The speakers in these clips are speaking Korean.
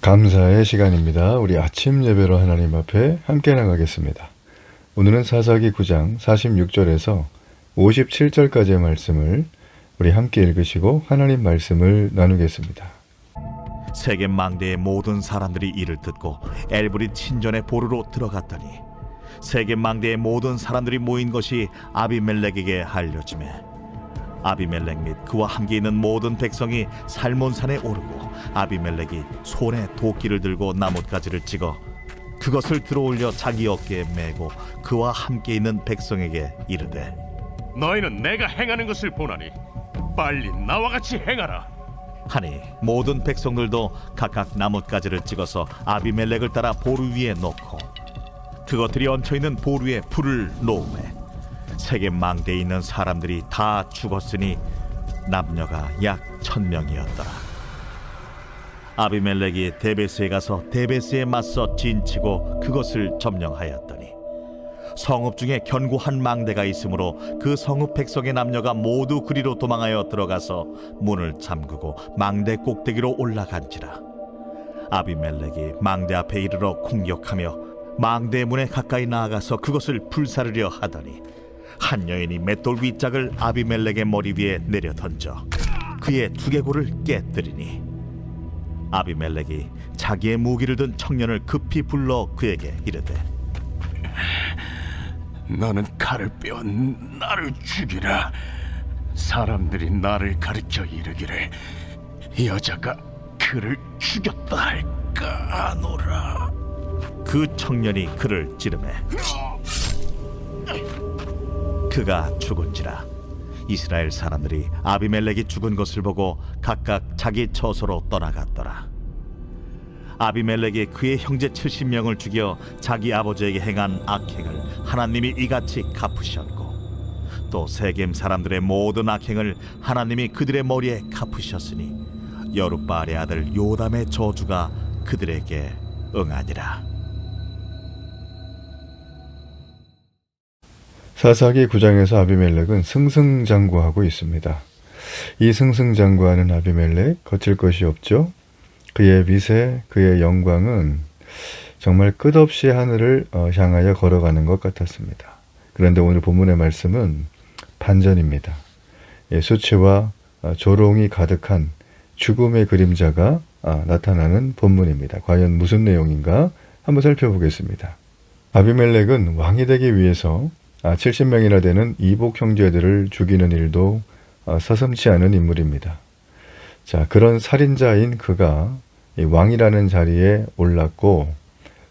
감사의 시간입니다. 우리 아침 예배로 하나님 앞에 함께 나가겠습니다. 오늘은 사사기 9장 46절에서 57절까지의 말씀을 우리 함께 읽으시고 하나님 말씀을 나누겠습니다. 세겜 망대의 모든 사람들이 이를 듣고 엘브릿 신전의 보루로 들어갔더니 세겜 망대의 모든 사람들이 모인 것이 아비멜렉에게 알려지매 아비멜렉 및 그와 함께 있는 모든 백성이 살몬산에 오르고 아비멜렉이 손에 도끼를 들고 나뭇가지를 찍어 그것을 들어올려 자기 어깨에 메고 그와 함께 있는 백성에게 이르되 너희는 내가 행하는 것을 보나니 빨리 나와 같이 행하라. 하니 모든 백성들도 각각 나뭇가지를 찍어서 아비멜렉을 따라 보루 위에 놓고 그것들이 얹혀있는 보루에 불을 놓으매 세겜 망대에 있는 사람들이 다 죽었으니 남녀가 약 1000명이었더라. 아비멜렉이 데베스에 가서 데베스에 맞서 진치고 그것을 점령하였더니 성읍 중에 견고한 망대가 있으므로 그 성읍 백성의 남녀가 모두 그리로 도망하여 들어가서 문을 잠그고 망대 꼭대기로 올라간지라. 아비멜렉이 망대 앞에 이르러 공격하며 망대 문에 가까이 나아가서 그것을 불사르려 하더니 한 여인이 맷돌 윗짝을 아비멜렉의 머리 위에 내려 던져 그의 두개골을 깨뜨리니 아비멜렉이 자기의 무기를 든 청년을 급히 불러 그에게 이르되 너는 칼을 빼어 나를 죽이라. 사람들이 나를 가르쳐 이르기를 여자가 그를 죽였다 할까 하노라. 그 청년이 그를 찌르매 그가 죽은지라. 이스라엘 사람들이 아비멜렉이 죽은 것을 보고 각각 자기 처소로 떠나갔더라. 아비멜렉이 그의 형제 70명을 죽여 자기 아버지에게 행한 악행을 하나님이 이같이 갚으셨고 또 세겜 사람들의 모든 악행을 하나님이 그들의 머리에 갚으셨으니 여룻바알의 아들 요담의 저주가 그들에게 응하니라. 사사기 9장에서 아비멜렉은 승승장구하고 있습니다. 이 승승장구하는 아비멜렉 거칠 것이 없죠. 그의 위세, 그의 영광은 정말 끝없이 하늘을 향하여 걸어가는 것 같았습니다. 그런데 오늘 본문의 말씀은 반전입니다. 수치와 조롱이 가득한 죽음의 그림자가 나타나는 본문입니다. 과연 무슨 내용인가 한번 살펴보겠습니다. 아비멜렉은 왕이 되기 위해서 70명이나 되는 이복 형제들을 죽이는 일도 서슴지 않은 인물입니다. 자, 그런 살인자인 그가 왕이라는 자리에 올랐고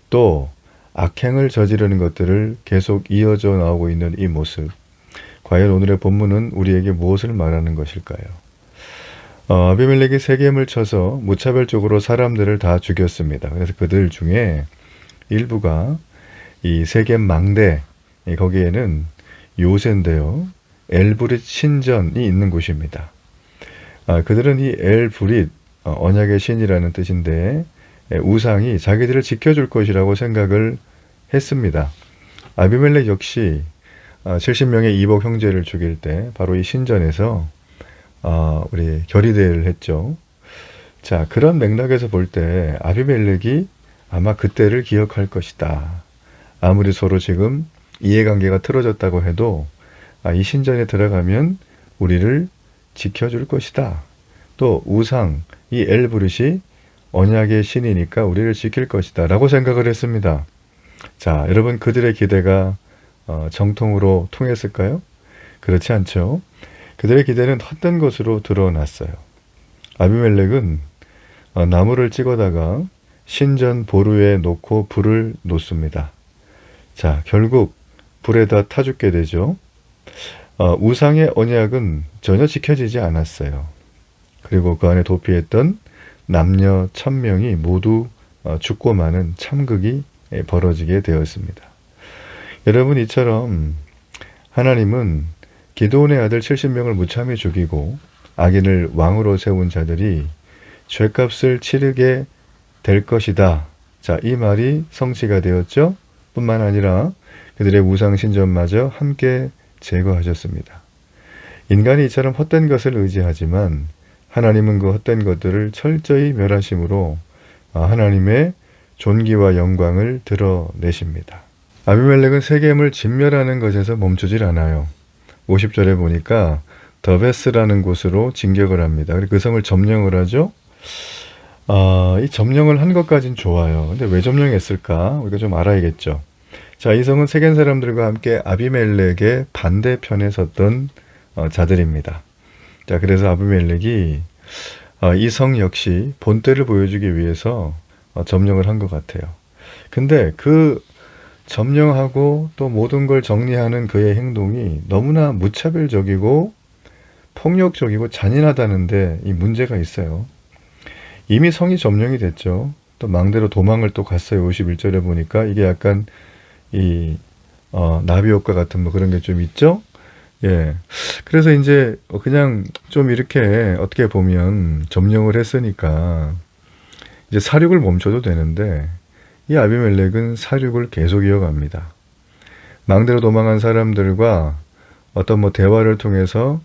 또 악행을 저지르는 것들을 계속 이어져 나오고 있는 이 모습, 과연 오늘의 본문은 우리에게 무엇을 말하는 것일까요? 아비멜렉이 세겜을 쳐서 무차별적으로 사람들을 다 죽였습니다. 그래서 그들 중에 일부가 이 세겜 망대, 거기에는 요새인데요, 엘브릿 신전이 있는 곳입니다. 그들은 이 엘브릿, 언약의 신이라는 뜻인데 우상이 자기들을 지켜줄 것이라고 생각을 했습니다. 아비멜렉 역시 70명의 이복 형제를 죽일 때 바로 이 신전에서 우리 결의대회를 했죠. 자, 그런 맥락에서 볼 때 아비멜렉이 아마 그때를 기억할 것이다. 아무리 서로 지금 이해관계가 틀어졌다고 해도 이 신전에 들어가면 우리를 지켜줄 것이다. 또 우상, 이 엘브릿이 언약의 신이니까 우리를 지킬 것이다 라고 생각을 했습니다. 자, 여러분, 그들의 기대가 정통으로 통했을까요? 그렇지 않죠. 그들의 기대는 헛된 것으로 드러났어요. 아비멜렉은 나무를 찍어다가 신전 보루에 놓고 불을 놓습니다. 자, 결국 불에다 타 죽게 되죠. 우상의 언약은 전혀 지켜지지 않았어요. 그리고 그 안에 도피했던 남녀 1000명이 모두 죽고 마는 참극이 벌어지게 되었습니다. 여러분, 이처럼 하나님은 기드온의 아들 70명을 무참히 죽이고 악인을 왕으로 세운 자들이 죗값을 치르게 될 것이다. 자, 이 말이 성취가 되었죠. 뿐만 아니라 그들의 우상 신전마저 함께 제거하셨습니다. 인간이 이처럼 헛된 것을 의지하지만 하나님은 그 헛된 것들을 철저히 멸하심으로 하나님의 존귀와 영광을 드러내십니다. 아비멜렉은 세겜을 진멸하는 것에서 멈추질 않아요. 50절에 보니까 더베스라는 곳으로 진격을 합니다. 그리고 그 성을 점령을 하죠. 이 점령을 한 것까진 좋아요. 근데 왜 점령했을까? 우리가 좀 알아야겠죠. 자, 이 성은 세겜 사람들과 함께 아비멜렉의 반대편에 섰던 자들입니다. 자, 그래서 아비멜렉이 이 성 역시 본때를 보여주기 위해서 점령을 한 것 같아요. 근데 그 점령하고 또 모든 걸 정리하는 그의 행동이 너무나 무차별적이고 폭력적이고 잔인하다는데 이 문제가 있어요. 이미 성이 점령이 됐죠. 또 망대로 도망을 또 갔어요. 51절에 보니까 이게 약간 나비 효과 같은 뭐 그런 게 좀 있죠. 예. 그래서 이제 그냥 좀 이렇게 어떻게 보면 점령을 했으니까 이제 사륙을 멈춰도 되는데 이 아비멜렉은 사륙을 계속 이어갑니다. 망대로 도망한 사람들과 어떤 뭐 대화를 통해서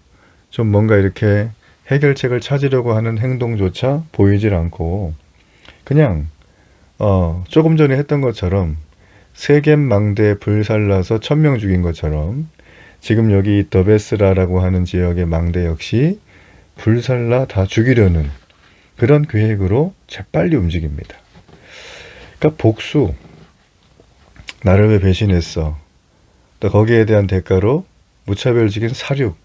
좀 뭔가 이렇게 해결책을 찾으려고 하는 행동조차 보이질 않고 그냥 조금 전에 했던 것처럼 세겜 망대에 불살라서 1000명 죽인 것처럼 지금 여기 더베스라라고 하는 지역의 망대 역시 불살라 다 죽이려는 그런 계획으로 재빨리 움직입니다. 그러니까 복수, 나를 왜 배신했어? 또 거기에 대한 대가로 무차별적인 사륙.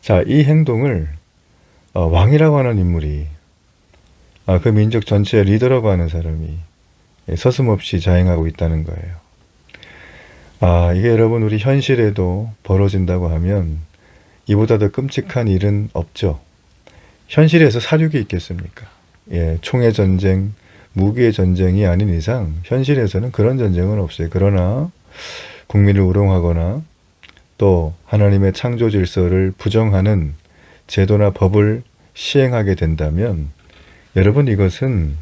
자, 이 행동을 왕이라고 하는 인물이 그 민족 전체의 리더라고 하는 사람이 서슴없이 자행하고 있다는 거예요. 이게 여러분 우리 현실에도 벌어진다고 하면 이보다 더 끔찍한 일은 없죠. 현실에서 사륙이 있겠습니까? 예, 총의 전쟁, 무기의 전쟁이 아닌 이상 현실에서는 그런 전쟁은 없어요. 그러나 국민을 우롱하거나 또 하나님의 창조 질서를 부정하는 제도나 법을 시행하게 된다면 여러분 이것은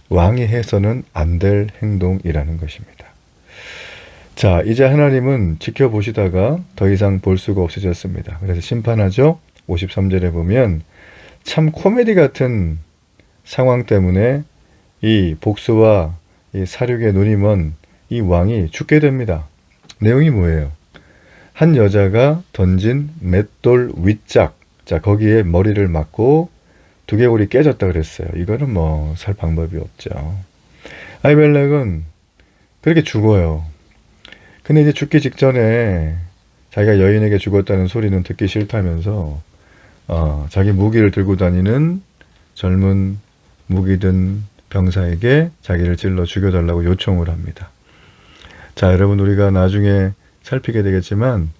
왕이 해서는 안 될 행동이라는 것입니다. 자, 이제 하나님은 지켜보시다가 더 이상 볼 수가 없어졌습니다. 그래서 심판하죠. 53절에 보면 참 코미디 같은 상황 때문에 이 복수와 이 사륙의 눈이 먼 이 왕이 죽게 됩니다. 내용이 뭐예요? 한 여자가 던진 맷돌 윗짝, 자 거기에 머리를 맞고 두개골이 깨졌다 그랬어요. 이거는 뭐 살 방법이 없죠. 아비멜렉은 그렇게 죽어요. 근데 이제 죽기 직전에 자기가 여인에게 죽었다는 소리는 듣기 싫다면서 자기 무기를 들고 다니는 젊은 무기든 병사에게 자기를 찔러 죽여달라고 요청을 합니다. 자, 여러분 우리가 나중에 살피게 되겠지만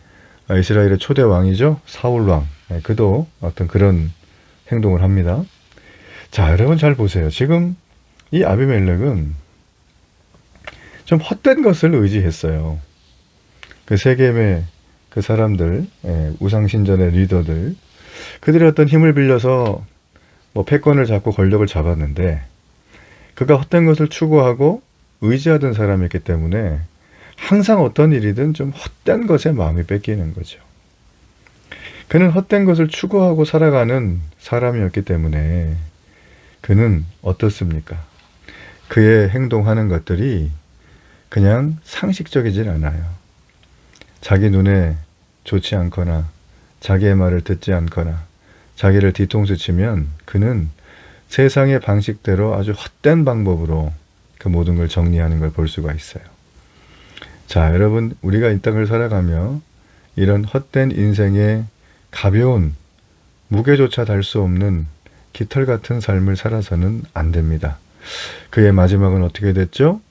이스라엘의 초대 왕이죠. 사울왕. 그도 어떤 그런 행동을 합니다. 자, 여러분 잘 보세요. 지금 이 아비멜렉은 좀 헛된 것을 의지했어요. 그 세겜의 그 사람들, 우상신전의 리더들, 그들의 어떤 힘을 빌려서 뭐 패권을 잡고 권력을 잡았는데 그가 헛된 것을 추구하고 의지하던 사람이었기 때문에 항상 어떤 일이든 좀 헛된 것에 마음이 뺏기는 거죠. 그는 헛된 것을 추구하고 살아가는 사람이었기 때문에 그는 어떻습니까? 그의 행동하는 것들이 그냥 상식적이진 않아요. 자기 눈에 좋지 않거나 자기의 말을 듣지 않거나 자기를 뒤통수 치면 그는 세상의 방식대로 아주 헛된 방법으로 그 모든 걸 정리하는 걸 볼 수가 있어요. 자, 여러분 우리가 이 땅을 살아가며 이런 헛된 인생의 가벼운 무게조차 달 수 없는 깃털 같은 삶을 살아서는 안 됩니다. 그의 마지막은 어떻게 됐죠?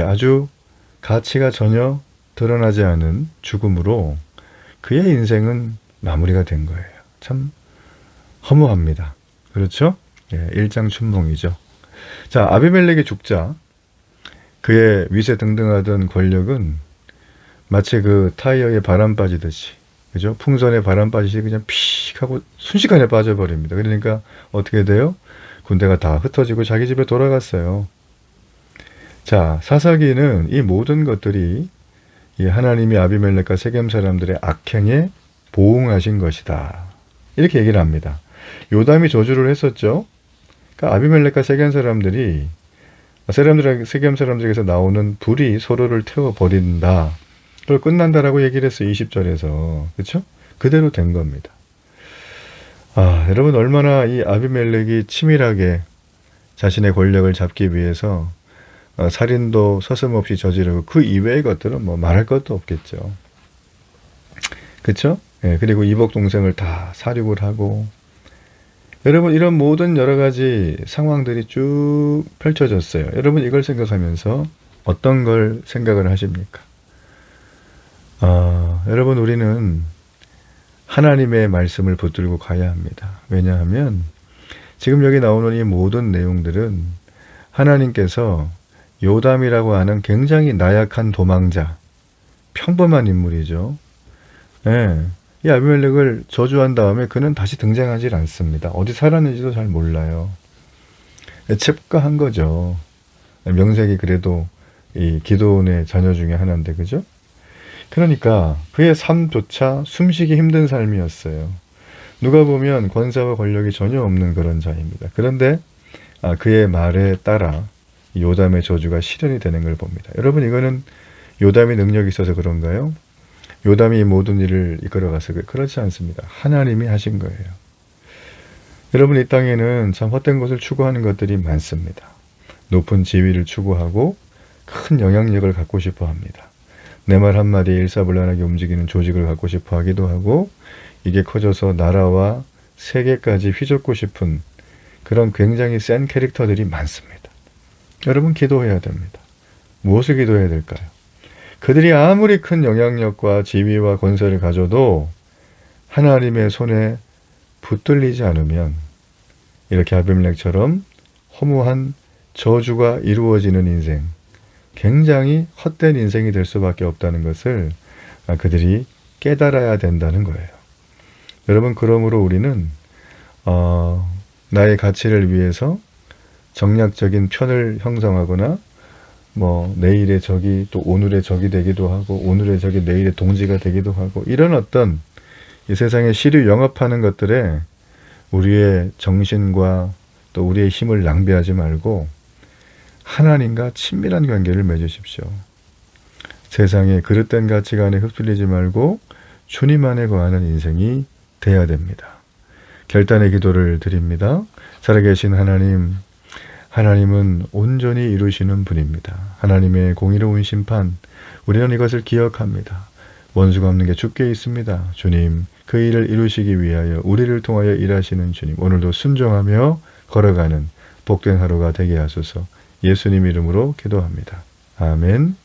아주 가치가 전혀 드러나지 않은 죽음으로 그의 인생은 마무리가 된 거예요. 참 허무합니다. 그렇죠? 일장춘몽이죠. 자, 아비멜렉이 죽자 그의 위세등등하던 권력은 마치 그 타이어에 바람 빠지듯이, 그죠? 풍선에 바람 빠지듯이 그냥 픽 하고 순식간에 빠져버립니다. 그러니까 어떻게 돼요? 군대가 다 흩어지고 자기 집에 돌아갔어요. 자, 사사기는 이 모든 것들이 이 하나님이 아비멜렉과 세겜 사람들의 악행에 보응하신 것이다. 이렇게 얘기를 합니다. 요담이 저주를 했었죠. 그러니까 아비멜렉과 세겜 사람들이 세겜 사람들에게서 나오는 불이 서로를 태워버린다. 그걸 끝난다라고 얘기를 했어요. 20절에서. 그렇죠? 그대로 된 겁니다. 여러분 얼마나 이 아비멜렉이 치밀하게 자신의 권력을 잡기 위해서 살인도 서슴없이 저지르고 그 이외의 것들은 뭐 말할 것도 없겠죠. 그렇죠? 예, 그리고 이복 동생을 다 살육을 하고 여러분 이런 모든 여러 가지 상황들이 쭉 펼쳐졌어요. 여러분 이걸 생각하면서 어떤 걸 생각을 하십니까? 여러분 우리는 하나님의 말씀을 붙들고 가야 합니다. 왜냐하면 지금 여기 나오는 이 모든 내용들은 하나님께서 요담이라고 하는 굉장히 나약한 도망자, 평범한 인물이죠. 예, 이 아비멜렉을 저주한 다음에 그는 다시 등장하지 않습니다. 어디 살았는지도 잘 몰라요. 첩가한 거죠. 명색이 그래도 이 기드온의 자녀 중에 하나인데, 그죠? 그러니까 그의 삶조차 숨쉬기 힘든 삶이었어요. 누가 보면 권세와 권력이 전혀 없는 그런 자입니다. 그런데 그의 말에 따라 요담의 저주가 실현이 되는 걸 봅니다. 여러분 이거는 요담의 능력이 있어서 그런가요? 요담이 이 모든 일을 이끌어가서 그렇지 않습니다. 하나님이 하신 거예요. 여러분 이 땅에는 참 헛된 것을 추구하는 것들이 많습니다. 높은 지위를 추구하고 큰 영향력을 갖고 싶어 합니다. 내 말 한마디에 일사불란하게 움직이는 조직을 갖고 싶어 하기도 하고 이게 커져서 나라와 세계까지 휘젓고 싶은 그런 굉장히 센 캐릭터들이 많습니다. 여러분 기도해야 됩니다. 무엇을 기도해야 될까요? 그들이 아무리 큰 영향력과 지위와 권세를 가져도 하나님의 손에 붙들리지 않으면 이렇게 아비멜렉처럼 허무한 저주가 이루어지는 인생, 굉장히 헛된 인생이 될 수밖에 없다는 것을 그들이 깨달아야 된다는 거예요. 여러분 그러므로 우리는 나의 가치를 위해서 정략적인 편을 형성하거나 뭐 내일의 적이 또 오늘의 적이 되기도 하고 오늘의 적이 내일의 동지가 되기도 하고 이런 어떤 이 세상의 시류 영업하는 것들에 우리의 정신과 또 우리의 힘을 낭비하지 말고 하나님과 친밀한 관계를 맺으십시오. 세상의 그릇된 가치관에 휩쓸리지 말고 주님 안에 거하는 인생이 돼야 됩니다. 결단의 기도를 드립니다. 살아계신 하나님, 하나님은 온전히 이루시는 분입니다. 하나님의 공의로운 심판, 우리는 이것을 기억합니다. 원수가 없는 게 주께 있습니다. 주님, 그 일을 이루시기 위하여 우리를 통하여 일하시는 주님, 오늘도 순종하며 걸어가는 복된 하루가 되게 하소서. 예수님 이름으로 기도합니다. 아멘.